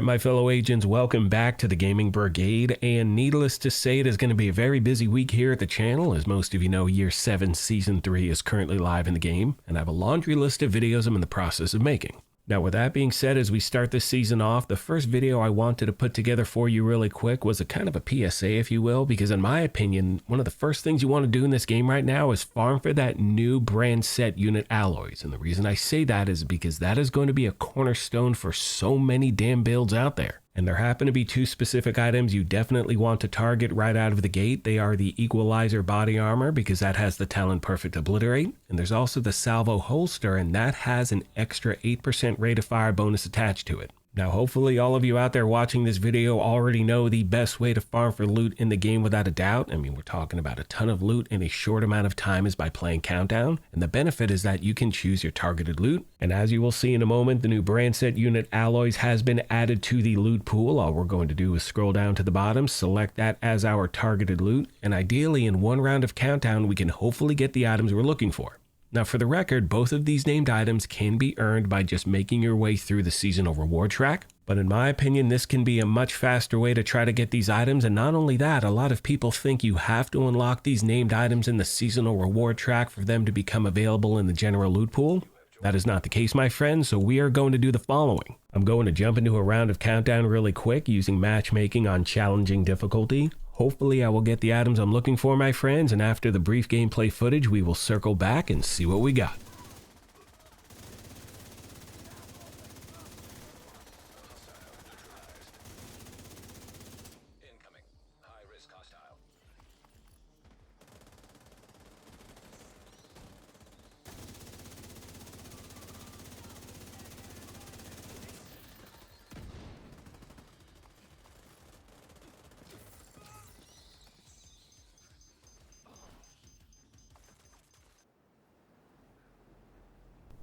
Alright, my fellow agents, welcome back to the Gaming Brigade, and needless to say, it is going to be a very busy week here at the channel. As most of you know, Year 7 Season 3 is currently live in the game, and I have a laundry list of videos I'm in the process of making. Now, with that being said, as we start this season off, the first video I wanted to put together for you really quick was a kind of a PSA, if you will, because in my opinion, one of the first things you want to do in this game right now is farm for that new brand set unit alloys. And the reason I say that is because that is going to be a cornerstone for so many damn builds out there. And there happen to be two specific items you definitely want to target right out of the gate. They are the equalizer body armor, because that has the talent perfect obliterate. And there's also the Salvo holster, and that has an extra 8% rate of fire bonus attached to it. Now, hopefully all of you out there watching this video already know the best way to farm for loot in the game without a doubt. I mean, we're talking about a ton of loot in a short amount of time is by playing Countdown. And the benefit is that you can choose your targeted loot. And as you will see in a moment, the new brand set unit alloys has been added to the loot pool. All we're going to do is scroll down to the bottom, select that as our targeted loot. And ideally in one round of Countdown, we can hopefully get the items we're looking for. Now, for the record, both of these named items can be earned by just making your way through the seasonal reward track. But in my opinion, this can be a much faster way to try to get these items. And not only that, a lot of people think you have to unlock these named items in the seasonal reward track for them to become available in the general loot pool. That is not the case, my friends, so we are going to do the following. I'm going to jump into a round of Countdown really quick using matchmaking on challenging difficulty. Hopefully I will get the items I'm looking for, my friends, and after the brief gameplay footage, we will circle back and see what we got.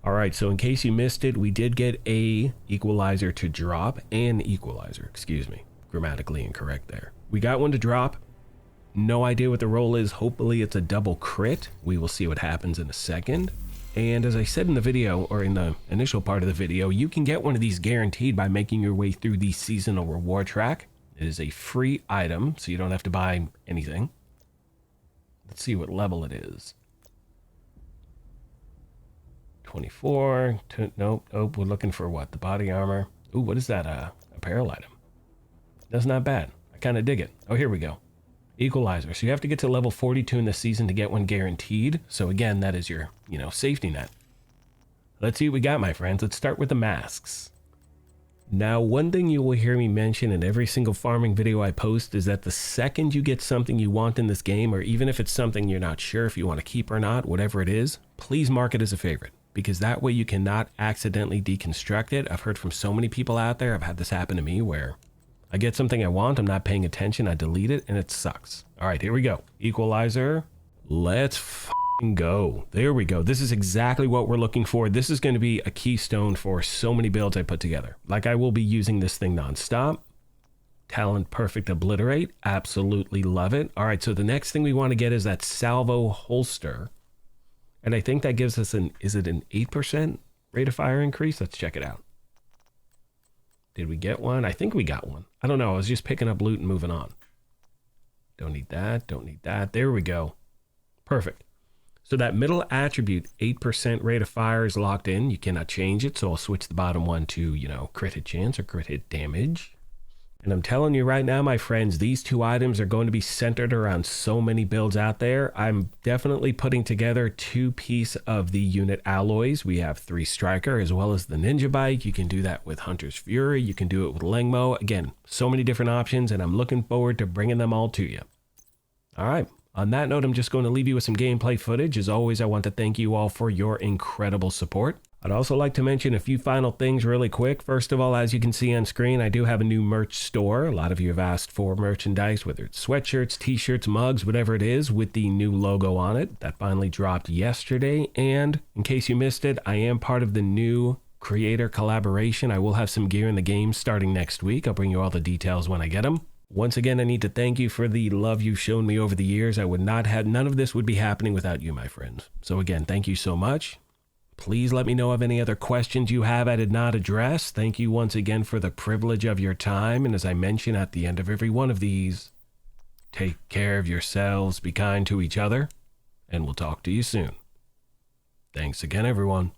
Alright, so in case you missed it, we did get an equalizer to drop. Excuse me. Grammatically incorrect there. We got one to drop. No idea what the roll is. Hopefully it's a double crit. We will see what happens in a second. And as I said in the video, or in the initial part of the video, you can get one of these guaranteed by making your way through the seasonal reward track. It is a free item, so you don't have to buy anything. Let's see what level it is. 24, nope, we're looking for what? The body armor. Ooh, what is that? Apparel item. That's not bad. I kind of dig it. Oh, here we go. Equalizer. So you have to get to level 42 in the season to get one guaranteed. So again, that is your, safety net. Let's see what we got, my friends. Let's start with the masks. Now, one thing you will hear me mention in every single farming video I post is that the second you get something you want in this game, or even if it's something you're not sure if you want to keep or not, whatever it is, please mark it as a favorite. Because that way you cannot accidentally deconstruct it. I've heard from so many people out there, I've had this happen to me, where I get something I want, I'm not paying attention, I delete it, and it sucks. All right, here we go. Equalizer. Let's f***ing go. There we go. This is exactly what we're looking for. This is going to be a keystone for so many builds I put together. Like, I will be using this thing nonstop. Talent perfect obliterate. Absolutely love it. All right, so the next thing we want to get is that Salvo holster. And I think that gives us is it an 8% rate of fire increase? Let's check it out. Did we get one? I think we got one. I don't know. I was just picking up loot and moving on. Don't need that. Don't need that. There we go. Perfect. So that middle attribute, 8% rate of fire, is locked in. You cannot change it. So I'll switch the bottom one to, crit hit chance or crit hit damage. And I'm telling you right now, my friends, these two items are going to be centered around so many builds out there. I'm definitely putting together 2 pieces of the unit alloys. We have 3 striker as well as the ninja bike. You can do that with Hunter's Fury. You can do it with Lengmo. Again, so many different options, and I'm looking forward to bringing them all to you. All right. On that note, I'm just going to leave you with some gameplay footage. As always, I want to thank you all for your incredible support. I'd also like to mention a few final things really quick. First of all, as you can see on screen, I do have a new merch store. A lot of you have asked for merchandise, whether it's sweatshirts, t-shirts, mugs, whatever it is, with the new logo on it. That finally dropped yesterday. And in case you missed it, I am part of the new creator collaboration. I will have some gear in the game starting next week. I'll bring you all the details when I get them. Once again, I need to thank you for the love you've shown me over the years. None of this would be happening without you, my friends. So again, thank you so much. Please let me know of any other questions you have I did not address. Thank you once again for the privilege of your time. And as I mention at the end of every one of these, take care of yourselves, be kind to each other, and we'll talk to you soon. Thanks again, everyone.